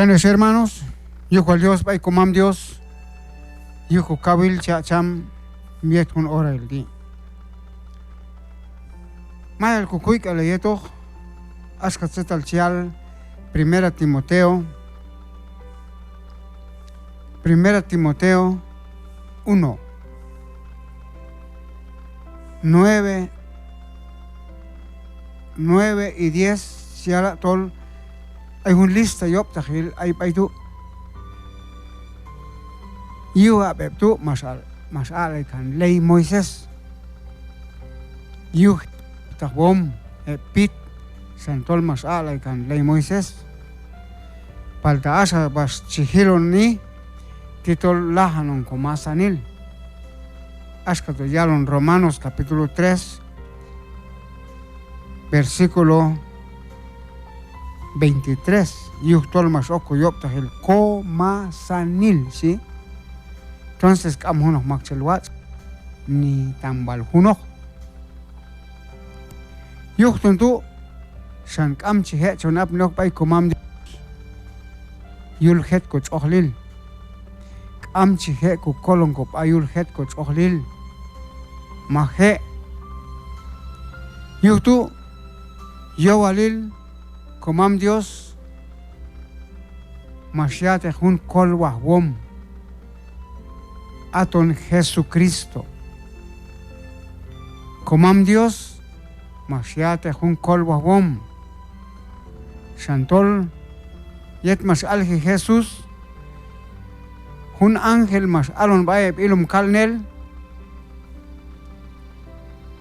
Bueno, hermanos, yo con Dios, by comam Dios, yo con Kabil cham miet con hora el día. Mayal kukuik alayeto, ascatzet al chial, Primera Timoteo 1, 9 y 10, siala tol, hay un lista yop tajil, hay tu. Yo abeptu masal kan ley Moisés. Yo tajbom pit santol masal kan ley Moisés. Palta asa bas chihilon ni titol lahanon komasanil. Ascato yalon Romanos capítulo 3, versículo 23. Yuhtol mas oko yopta el komasanil, ¿sí? Entonces, kamunos makchelwat ni tambal huno. Yuhtun tu shan kam chihe chonap nok bay komam yul het ko chohlil. Kam chihe ko kolon ko ayul het ko chohlil. Mahe yuhtu yowalil komam Dios masyate hun kolwa wom aton Jesucristo. Comam Dios, masyate hun kolwa wom. Shantol, yet mas alji Jesús, hun ángel mas alon bayeb ilum kalnel,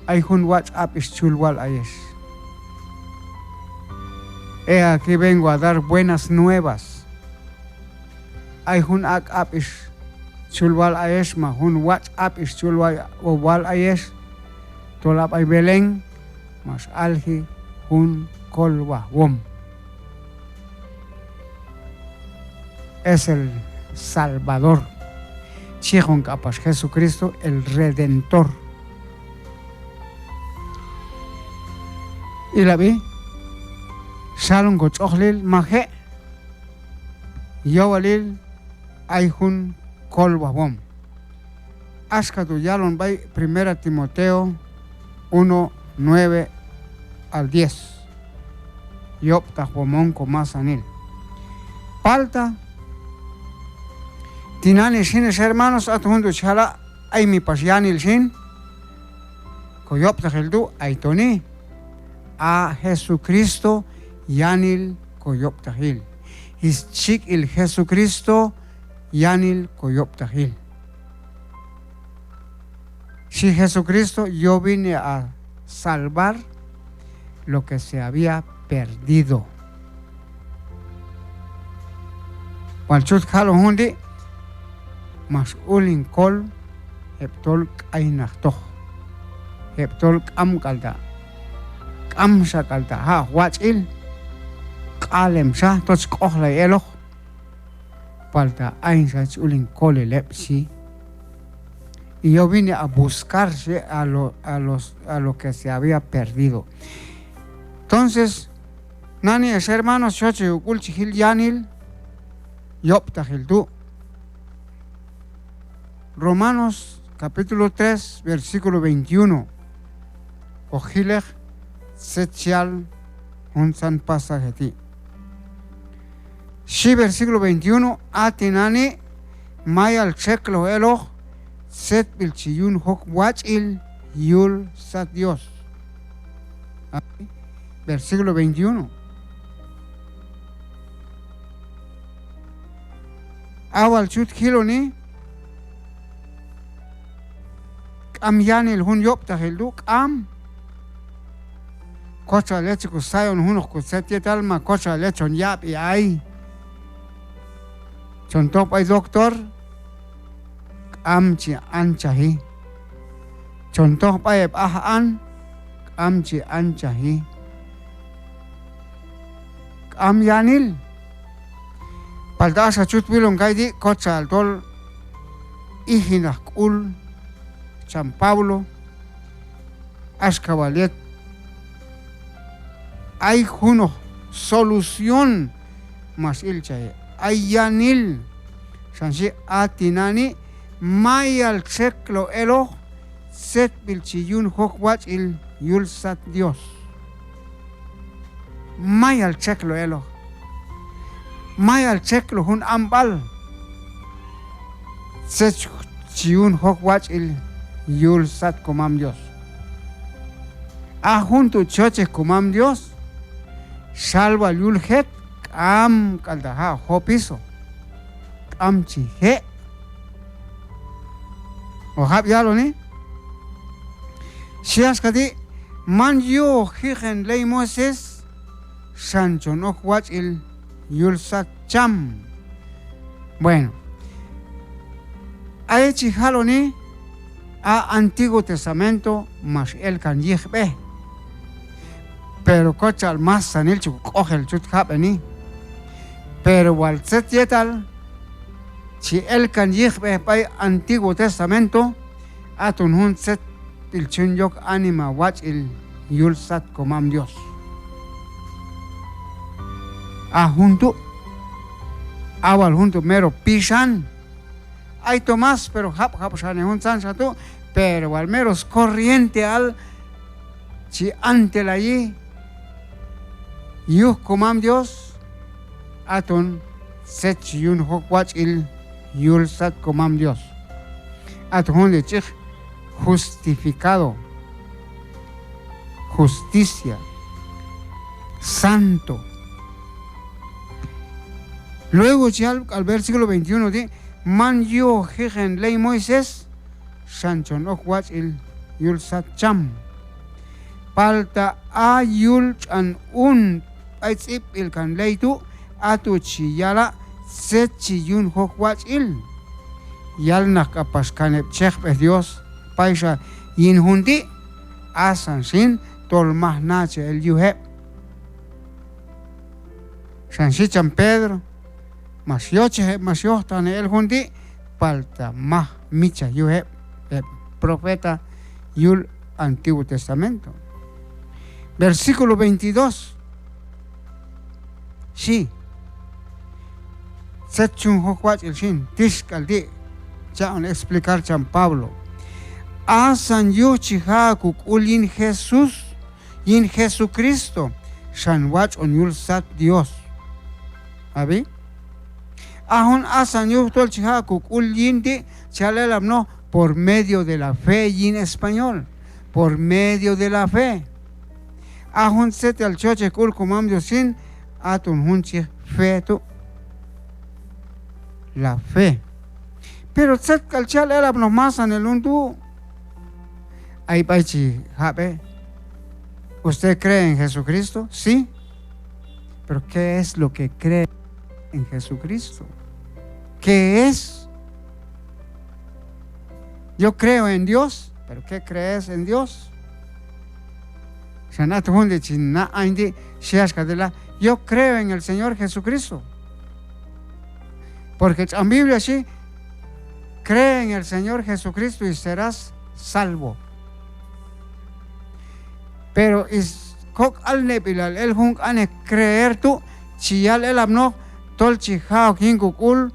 ay hun WhatsApp is chulwal ayes. Aquí vengo a dar buenas nuevas. Ay hun app is chulwal ayes ma hun WhatsApp is chulwal ayes tolap ay Belén mas alji hun kolwa wom. Es el Salvador. Chihon capas Jesucristo el Redentor. Y la vi salon go chohlil maje yowalil ay hun kolwa wom. Ascatu yalon bay 1 Timoteo 1, 9 al 10. Yopta womon komasanil. Palta tinani sines hermanos atundo chala ay mi pasyanil sin ko yopta geldu ay toni a Jesucristo yanil ko yopta hil. Is chik il Jesucristo yanil ko yopta hil. Si Jesucristo, yo vine a salvar lo que se había perdido. Walchut khalo hundi mas ulin kol heptol ainachtoh. Heptol am kalta. Am sa kalta ha wachil qalem sa tots qohla eloh. Palta ain sa ulin kol lepsi. Y yo vine a buscarse a lo que se había perdido. Entonces, nani es hermanos, choche ukul chihil yanil, yoptahil tu. Romanos capítulo 3, versículo 21. Ojilech setchial un san pasaje ti. Sí, versículo 21. Atinani mayal cheklo eloh. Set bilchiyun hok wachil yul sat Dios. Versículo 21. Awal chut hiloni am yanil hun yopta hilduk am kocha leche kusayon hun kuset alma kocha lechon yap y ay chontop ay doctor amchi anchahi chontoh paeb an amchi anchahi am yanil paldasa chut bilong kaidi kochal tol ihinak ul San Pablo ascabalet hay uno solución mas ilchahe ayanil. Shanshi atinani mayal cheklo elo set bilchiyun hokwach il yulsat Dios. Mayal cheklo elo. Mayal cheklo hun ambal. Set chiyun hokwach il yulsat komam Dios. Junto choche komam Dios. Salva yulhet am kaldaha hopiso. Am chihe. O hab yalo ni. Sias kadi man yo higen ley Moses Sancho no watch il yulsat cham. Bueno. Ay chihalo ni a Antiguo Testamento mas el kan yihbe. Pero cochal más sanil chuk coge el chut ni. Pero wal set yetal si el kan yihbe by Antiguo Testamento atun hun set il chunyok anima watch il yulsat komam Dios. Junto awal junto mero pisan. Hay Tomás, pero hap shane hun san shatu, pero al menos corriente al si ante la allí yuh komam Dios atun set yun hokwach il yulsat komam Dios. Atun de chich justificado, justicia, santo. Luego ya al versículo 21 dice man yo higen ley Moisés Sancho no watch il yulsat cham. Palta a yul an un aitsip il kan ley tu atu chiyala set chiyun hok watch il. Yal nak kapas kanep chech Dios paisa yin hundi asan sin tol mah nache el yuheb. Sansi San Pedro mas yoche mas yohtan el hundi palta mah micha yuheb profeta yul Antiguo Testamento. Versículo 22. Sí. Setchun hokwach el sin tiskal di ya explicar San Pablo. Asan yo chihakuk ulin Jesús yin Jesucristo san wach on yulsat Dios. ¿Abi? Ahun asan yo tol chihakuk ulin di chalelam no por medio de la fe yin español. Por medio de la fe. Ahun set al choche kul komam Diosin atun hunchi fe tu. La fe. Pero set kalchal elam no más en el undu. Ay paichi jabe. ¿Usted cree en Jesucristo? Sí. Pero ¿qué es lo que cree en Jesucristo? ¿Qué es? Yo creo en Dios. ¿Pero qué crees en Dios? Yo creo en el Señor Jesucristo. Porque en Biblia sí, cree en el Señor Jesucristo y serás salvo. Pero is kok al nepilal el hung ane creer tu chial el amno tol chihao kingukul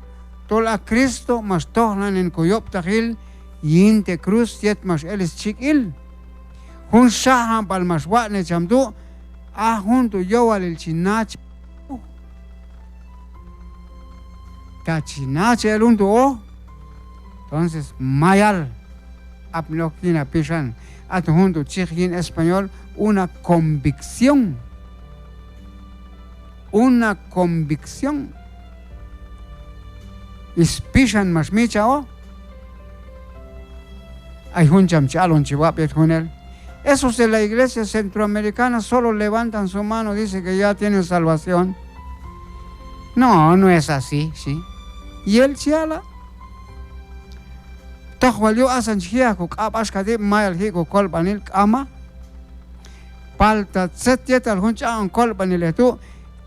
tol a Cristo mas tohlan en kuyop tahil yinte cruz yet mas elis chikil hun shaham pal mas watne chamdu a junto yo al el chinach ta chinach el unto o entonces mayal apnokina pishan at junto chik en español una convicción. Una convicción. Ispishan mas micha o. Hay un chamchalon chihuapet con él. Esos de la iglesia centroamericana solo levantan su mano, dice que ya tienen salvación. No, no es así, ¿sí? Y el chiala. Tajwalio asan chiaco, abashkade mayal higo kolbanil ama. Palta set al hunchan kolbanil tu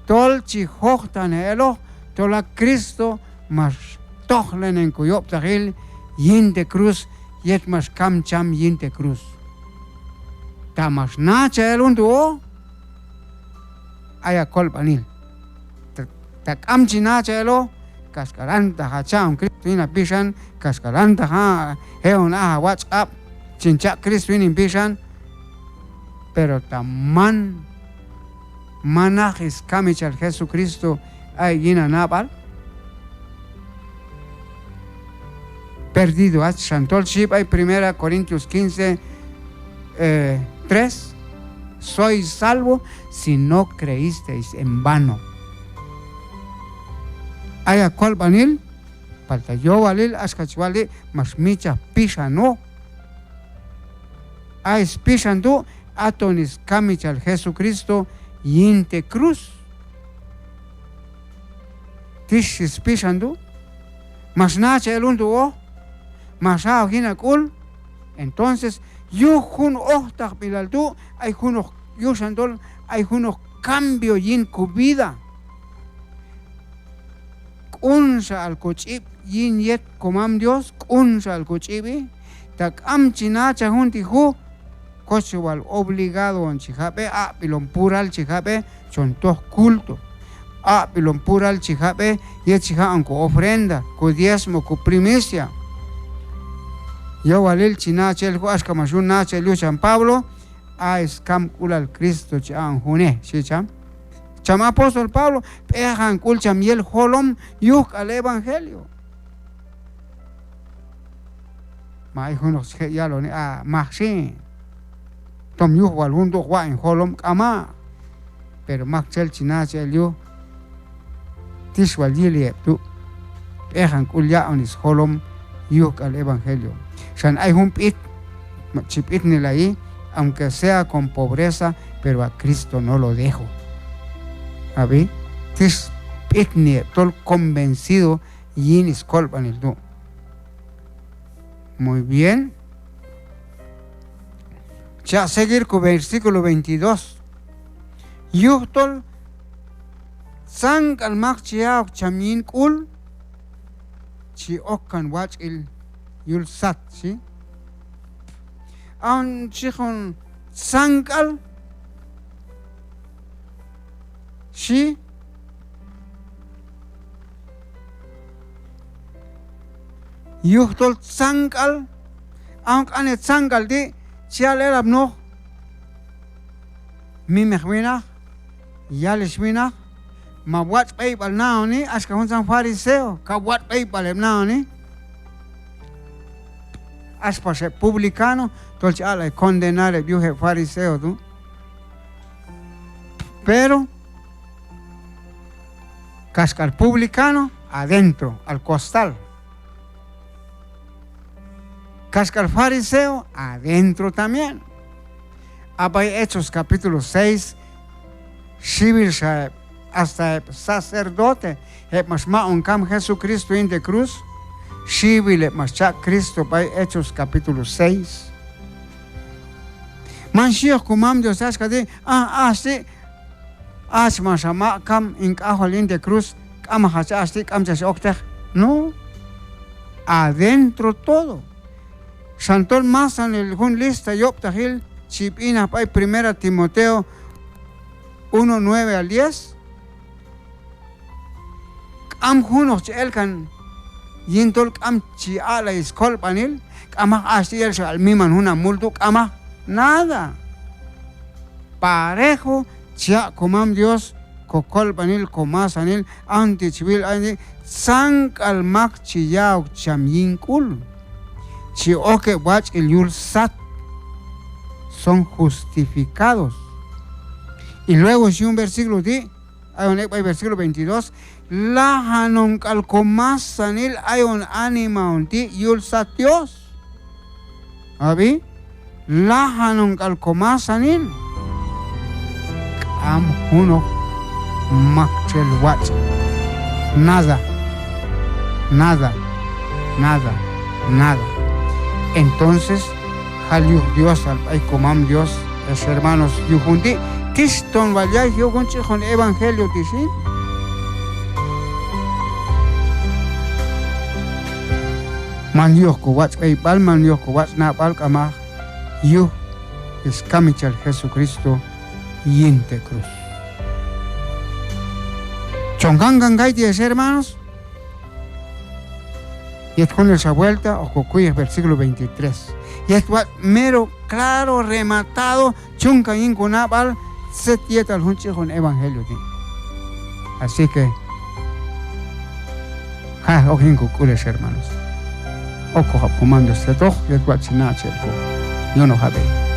tol chihohtan elo tola Cristo mas tohlen en kuyop tahil yinte cruz yet mas kamcham yinte cruz. Tamas nacha el undu o aya kolbanil. Tak amchina chelo kaskaranta hacham Cristo ina pishan kaskaranta ha heona WhatsApp chincha Cristo ina pishan pero taman manajis kamichal Jesucristo ay ina napal perdido at Shantol Ship hay 1 Corintios 15 3 sois salvo si no creísteis en vano. Aya cual banil falta yo valil askachwali mas micha pisha no ay pishan tu atonis kamichal Jesucristo yinte cruz tishis pishan tu mas nacha el undu o mas hina kul entonces yuhun ohtak pilal tu hay unos yushandol hay unos cambio yin vida unsa al kuchib yin yet komam Dios unsa al kuchibi tak amchina chahunti hu kochwal obligado on chihape a pilon pural chihape chontos culto a pilon pural chihape yet chiha anko ofrenda ko diezmo ko primicia yo walil china chel ko askamashun na chelu San Pablo a escam kulal Cristo chan hune chicham cham apóstol Pablo pejan kul cham yel holom yuk al evangelio mai hunos ke yalo ni a maxi tom yuk wal hundo wa en holom kama pero maxel china chel yo tiswal yele tu pejan kul ya onis holom yuk al evangelio san hay un pit chipit ni ahí aunque sea con pobreza pero a Cristo no lo dejo. A ver, tis pitni tol convencido yin iscolpan el do. Muy bien. Ya seguir con versículo 22. Yuhtol sang al makchiao chamin kul chi okkan wach il yul sat, ¿sí? Aun chichon sangal sí yuhtol sangal aun ane sangal di chial erab no mi mehwina yalishwina ma wat paybal naoni aska hun san fariseo ka wat paybal naoni aspase publicano tolchi ala condenar el viejo fariseo tú pero cascar publicano adentro al costal cascar fariseo adentro también hay Hechos capítulo 6 civil hasta el sacerdote más un cam Jesucristo en de cruz civil más Cristo by Hechos capítulo 6 Mansios kumam Dios aska de sí mas ama kam in kaholin de cruz kam hachasti kam chas okter no adentro todo Santol más en el hun lista yoptahil chipina pay 1 Timoteo 1:9 al 10 am hunos elkan yintol kam chi ala iskol panil kama así el al miman una multo kama nada parejo chia comam Dios kokol panil komasanil anti civil ani sang al mak chiyao chamyinkul chi oke wach el yul sat son justificados y luego si un versículo di hay versículo 22 la hanon kal komasanil hay un anima onti yul sat Dios abi lahanong kalkomasanin am huno makchel watch nada entonces haliu Dios al ay comam Dios es hermanos yuhundi tiston vayay yo con evangelio tisin man Dios ko watch ay palman Dios ko watch na pal kama yo es kamichal Jesucristo yinte cruz Chongangangaiti es, hermanos. Y es con esa vuelta, Ococuy es versículo 23. Y es mero, claro, rematado, chunca inconabal, se tieta el junche con evangelio. Así que, ojin cucules, hermanos. Oco comando este doch, y es guachinache el yo no sabe.